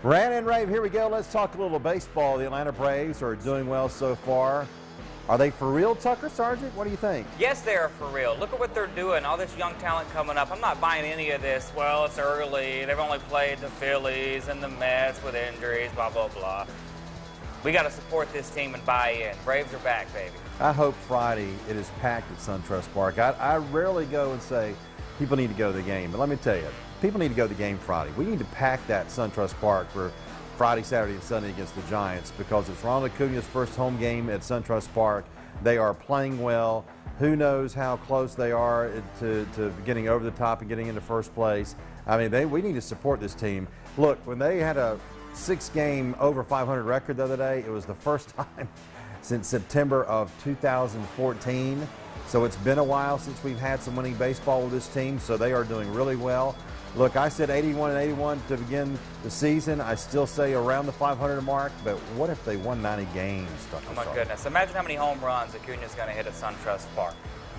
Rant N Rave, here we go. Let's talk a little baseball. The Atlanta Braves are doing well so far. Are they for real, Tucker Sargent? What do you think? Yes, they are for real. Look at what they're doing. All this young talent coming up. I'm not buying any of this. Well, it's early. They've only played the Phillies and the Mets with injuries, blah, blah, blah. We got to support this team and buy in. Braves are back, baby. I hope Friday it is packed at SunTrust Park. I rarely go and say people need to go to the game, but let me tell you, people need to go to the game Friday. We need to pack that SunTrust Park for Friday, Saturday, and Sunday against the Giants because it's Ronald Acuna's first home game at SunTrust Park. They are playing well. Who knows how close they are to getting over the top and getting into first place. I mean, we need to support this team. Look, when they had a 6-game over 500 record the other day, it was the first time since September of 2014. So it's been a while since we've had some winning baseball with this team, so they are doing really well. Look, I said 81-81 to begin the season. I still say around the 500 mark, but what if they won 90 games? Oh, my goodness. Imagine how many home runs Acuna's going to hit at SunTrust Park.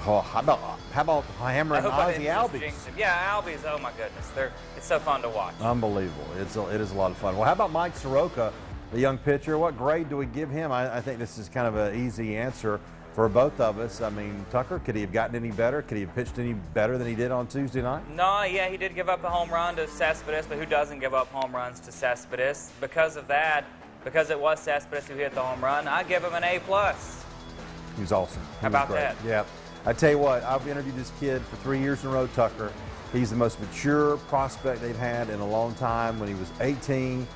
Oh, how about hammering Ozzie Albies? Yeah, Albies, oh, my goodness. It's so fun to watch. Unbelievable. It is a lot of fun. Well, how about Mike Soroka, the young pitcher? What grade do we give him? I think this is kind of an easy answer for both of us. I mean, Tucker, could he have gotten any better? Could he have pitched any better than he did on Tuesday night? No, yeah, he did give up a home run to Cespedes, but who doesn't give up home runs to Cespedes? Because of that, because it was Cespedes who hit the home run, I give him an A+. He was awesome. How about that? Yeah. I tell you what, I've interviewed this kid for 3 years in a row, Tucker. He's the most mature prospect they've had in a long time. When he was 18,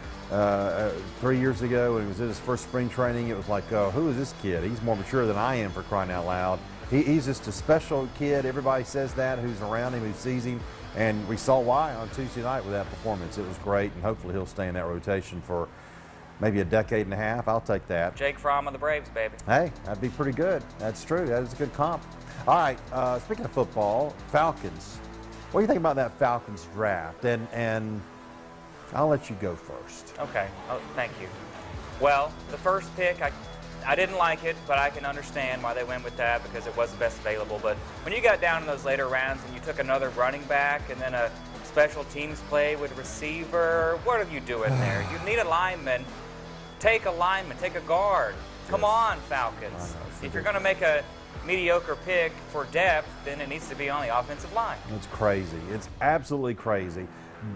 3 years ago, when he was in his first spring training, it was like, oh, who is this kid? He's more mature than I am, for crying out loud. He's just a special kid. Everybody says that, who's around him, who sees him. And we saw why on Tuesday night with that performance. It was great, and hopefully he'll stay in that rotation for maybe a decade and a half. I'll take that. Jake Fromm of the Braves, baby. Hey, that'd be pretty good. That's true. That is a good comp. All right, speaking of football, Falcons. What do you think about that Falcons draft? And I'll let you go first. Okay. Oh, thank you. Well, the first pick, I didn't like it, but I can understand why they went with that because it was the best available. But when you got down in those later rounds and you took another running back and then a special teams play with receiver, what are you doing there? You need a lineman. Take a lineman. Take a guard. Come on, Falcons. If you're going to make a mediocre pick for depth, then it needs to be on the offensive line. It's crazy. It's absolutely crazy.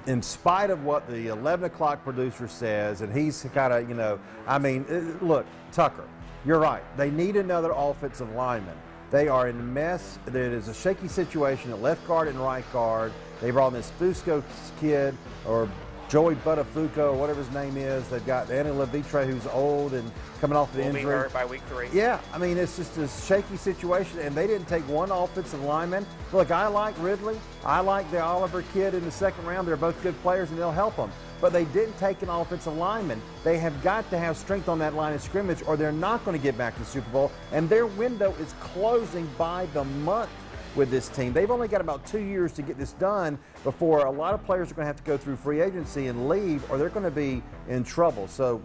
In spite of what the 11 o'clock producer says, and he's got to, I mean, look, Tucker, you're right. They need another offensive lineman. They are in a mess. It is a shaky situation at left guard and right guard. They brought in this Fusco kid, or Joey Buttafuoco, or whatever his name is. They've got Danny Levitre, who's old and coming off the injury. Will be hurt by week 3. Yeah, I mean, it's just a shaky situation, and they didn't take one offensive lineman. Look, I like Ridley. I like the Oliver kid in the second round. They're both good players, and they'll help them. But they didn't take an offensive lineman. They have got to have strength on that line of scrimmage, or they're not going to get back to the Super Bowl, and their window is closing by the month with this team. They've only got about 2 years to get this done before a lot of players are going to have to go through free agency and leave, or they're going to be in trouble. So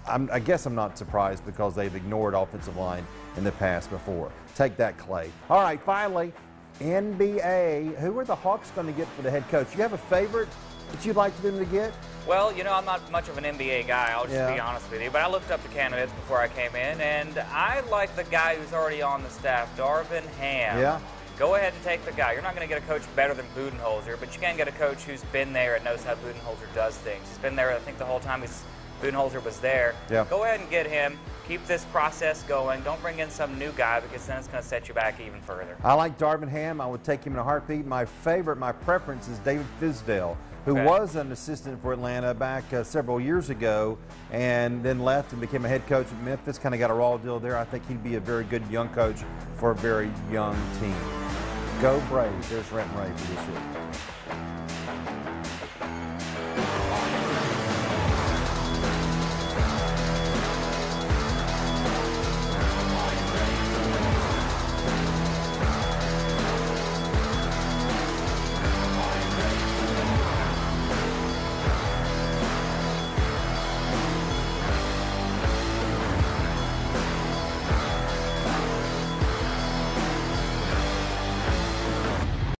I guess I'm not surprised because they've ignored offensive line in the past before. Take that, Clay. All right, finally, NBA. Who are the Hawks going to get for the head coach? You have a favorite that you'd like for them to get? Well, I'm not much of an NBA guy, I'll just be honest with you. But I looked up the candidates before I came in, and I like the guy who's already on the staff, Darvin Ham. Yeah. Go ahead and take the guy. You're not going to get a coach better than Budenholzer, but you can get a coach who's been there and knows how Budenholzer does things. He's been there, I think, the whole time Budenholzer was there. Yeah. Go ahead and get him. Keep this process going. Don't bring in some new guy because then it's going to set you back even further. I like Darvin Ham. I would take him in a heartbeat. My preference is David Fizdale, who was an assistant for Atlanta back several years ago and then left and became a head coach at Memphis. Kind of got a raw deal there. I think he'd be a very good young coach for a very young team. Go Braves. There's Rant N Rave for this week.